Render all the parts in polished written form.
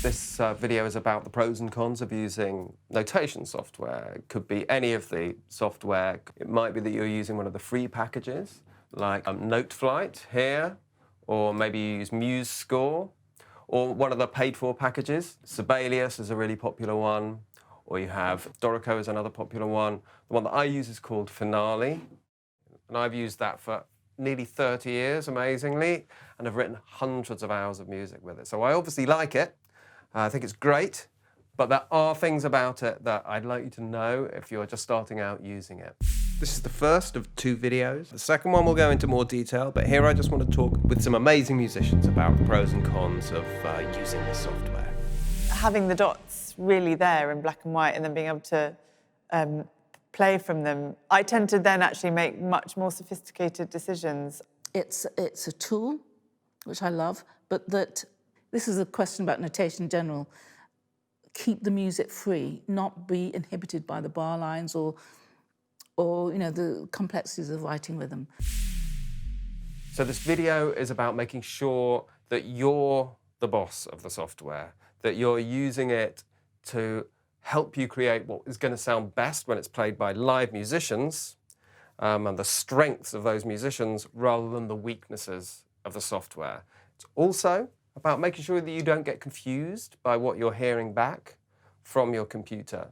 This video is about the pros and cons of using notation software. It could be any of the software. It might be that you're using one of the free packages, like Noteflight here, or maybe you use MuseScore, or one of the paid-for packages. Sibelius is a really popular one, or you have Dorico is another popular one. The one that I use is called Finale, and I've used that for nearly 30 years, amazingly, and I've written hundreds of hours of music with it. So I obviously like it. I think it's great, but there are things about it that I'd like you to know if you're just starting out using it. This is the first of 2 videos. The second one will go into more detail, but here I just want to talk with some amazing musicians about the pros and cons of using this software. Having the dots really there in black and white and then being able to play from them, I tend to then actually make much more sophisticated decisions. It's a tool, which I love, but that this is a question about notation in general. Keep the music free, not be inhibited by the bar lines or you know, the complexities of writing rhythm. So this video is about making sure that you're the boss of the software, that you're using it to help you create what is going to sound best when it's played by live musicians, and the strengths of those musicians rather than the weaknesses of the software. It's also about making sure that you don't get confused by what you're hearing back from your computer,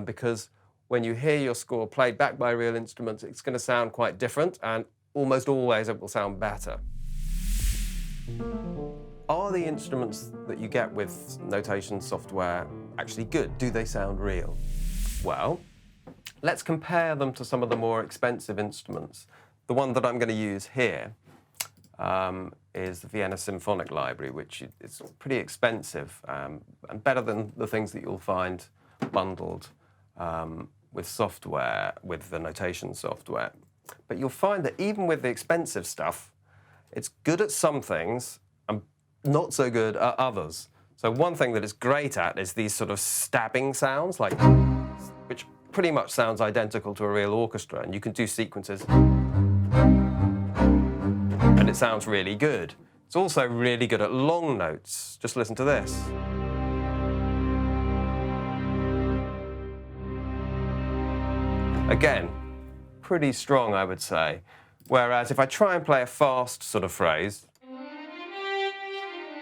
because when you hear your score played back by real instruments, it's going to sound quite different, and almost always it will sound better. Are the instruments that you get with notation software actually good? Do they sound real? Well, let's compare them to some of the more expensive instruments. The one that I'm going to use here is the Vienna Symphonic Library, which is pretty expensive and better than the things that you'll find bundled with software, with the notation software. But you'll find that even with the expensive stuff, it's good at some things and not so good at others. So one thing that it's great at is these sort of stabbing sounds, like, which pretty much sounds identical to a real orchestra, and you can do sequences and it sounds really good. It's also really good at long notes. Just listen to this. Again, pretty strong, I would say. Whereas if I try and play a fast sort of phrase,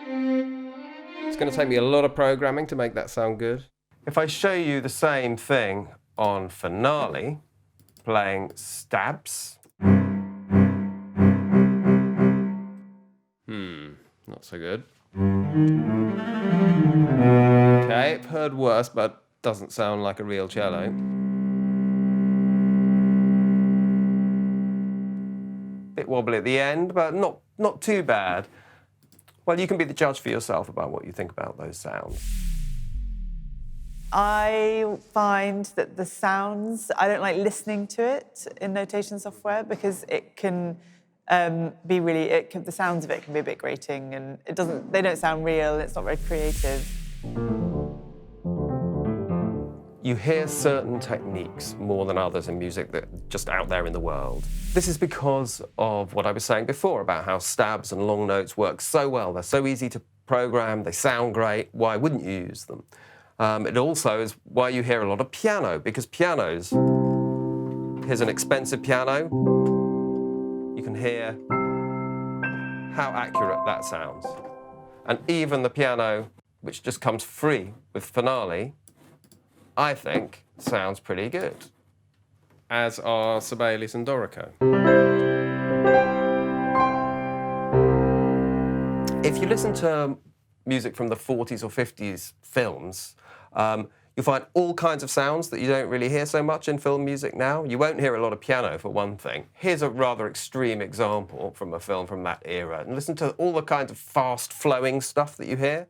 it's going to take me a lot of programming to make that sound good. If I show you the same thing on Finale, playing stabs, not so good. Okay, I've heard worse, but doesn't sound like a real cello. Bit wobbly at the end, but not too bad. Well, you can be the judge for yourself about what you think about those sounds. I find that the sounds, I don't like listening to it in notation software because it can be really, the sounds of it can be a bit grating and they don't sound real, it's not very creative. You hear certain techniques more than others in music that are just out there in the world. This is because of what I was saying before about how stabs and long notes work so well. They're so easy to program, they sound great. Why wouldn't you use them? It also is why you hear a lot of piano, because pianos, here's an expensive piano, you can hear how accurate that sounds. And even the piano, which just comes free with Finale, I think sounds pretty good, as are Sibelius and Dorico. If you listen to music from the 40s or 50s films, you'll find all kinds of sounds that you don't really hear so much in film music now. You won't hear a lot of piano, for one thing. Here's a rather extreme example from a film from that era. And listen to all the kinds of fast-flowing stuff that you hear.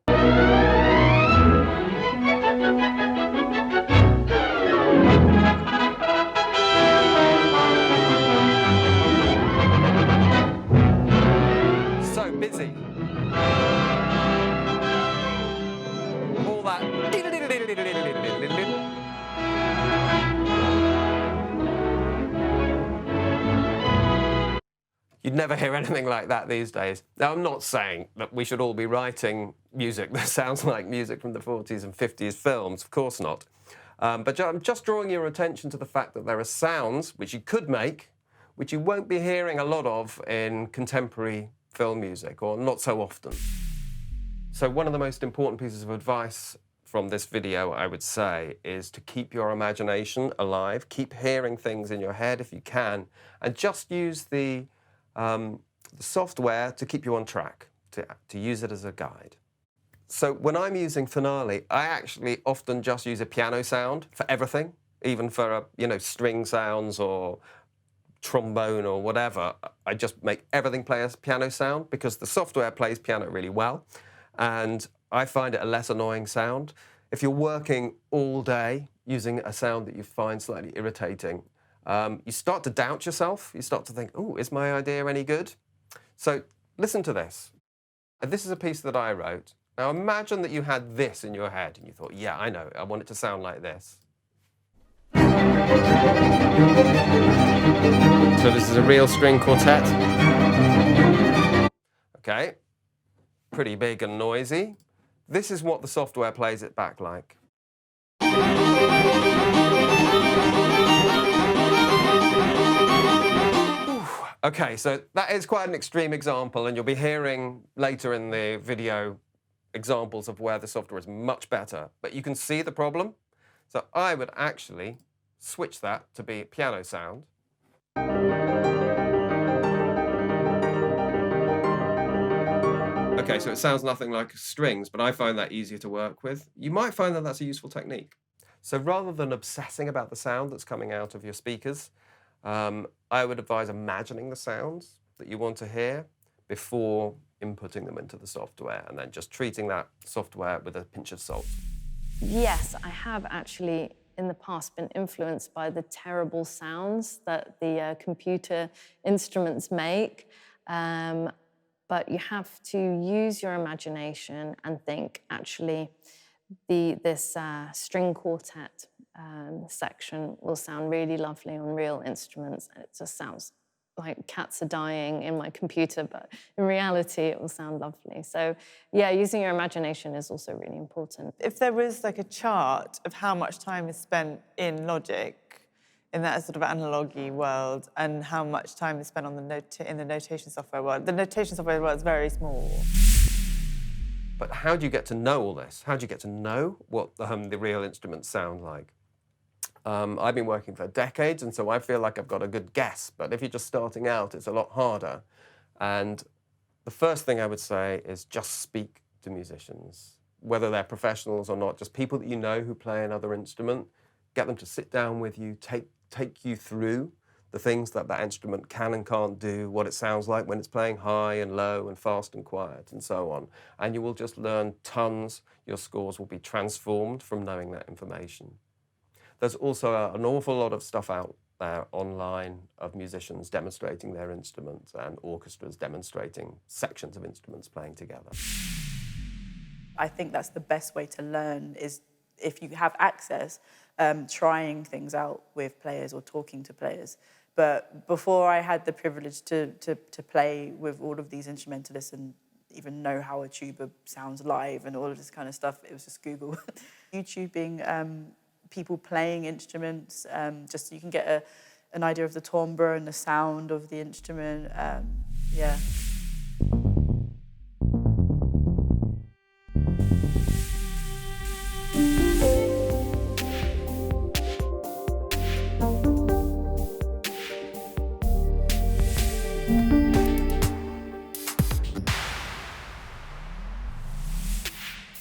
So busy. All that. You'd You'd never hear anything like that these days. Now, I'm not saying that we should all be writing music that sounds like music from the 40s and 50s films, of course not. But I'm just drawing your attention to the fact that there are sounds which you could make, which you won't be hearing a lot of in contemporary film music, or not so often. So one of the most important pieces of advice from this video, I would say, is to keep your imagination alive, keep hearing things in your head if you can, and just use the software to keep you on track, to use it as a guide. So when I'm using Finale, I actually often just use a piano sound for everything, even for string sounds or trombone or whatever. I just make everything play a piano sound because the software plays piano really well, and I find it a less annoying sound. If you're working all day using a sound that you find slightly irritating, you start to doubt yourself. You start to think, oh, is my idea any good? So listen to this. This is a piece that I wrote. Now imagine that you had this in your head and you thought, yeah, I know, I want it to sound like this. So this is a real string quartet. Okay, pretty big and noisy. This is what the software plays it back like. Okay, so that is quite an extreme example, and you'll be hearing later in the video examples of where the software is much better, but you can see the problem. So I would actually switch that to be piano sound. Okay, so it sounds nothing like strings, but I find that easier to work with. You might find that that's a useful technique. So rather than obsessing about the sound that's coming out of your speakers, I would advise imagining the sounds that you want to hear before inputting them into the software, and then just treating that software with a pinch of salt. Yes, I have actually in the past been influenced by the terrible sounds that the computer instruments make. But you have to use your imagination and think, actually, this string quartet section will sound really lovely on real instruments. And it just sounds like cats are dying in my computer, but in reality, it will sound lovely. So yeah, using your imagination is also really important. If there was like a chart of how much time is spent in Logic, in that sort of analogy world, and how much time is spent on in the notation software world, the notation software world is very small. But how do you get to know all this? How do you get to know what the real instruments sound like? I've been working for decades, and so I feel like I've got a good guess. But if you're just starting out, it's a lot harder. And the first thing I would say is just speak to musicians, whether they're professionals or not, just people that you know who play another instrument. Get them to sit down with you, take you through the things that that instrument can and can't do, what it sounds like when it's playing high and low and fast and quiet and so on. And you will just learn tons. Your scores will be transformed from knowing that information. There's also an awful lot of stuff out there online of musicians demonstrating their instruments and orchestras demonstrating sections of instruments playing together. I think that's the best way to learn, is if you have access, trying things out with players or talking to players. But before I had the privilege to play with all of these instrumentalists and even know how a tuba sounds live and all of this kind of stuff, it was just Google. YouTubing people playing instruments, just so you can get an idea of the timbre and the sound of the instrument. Yeah.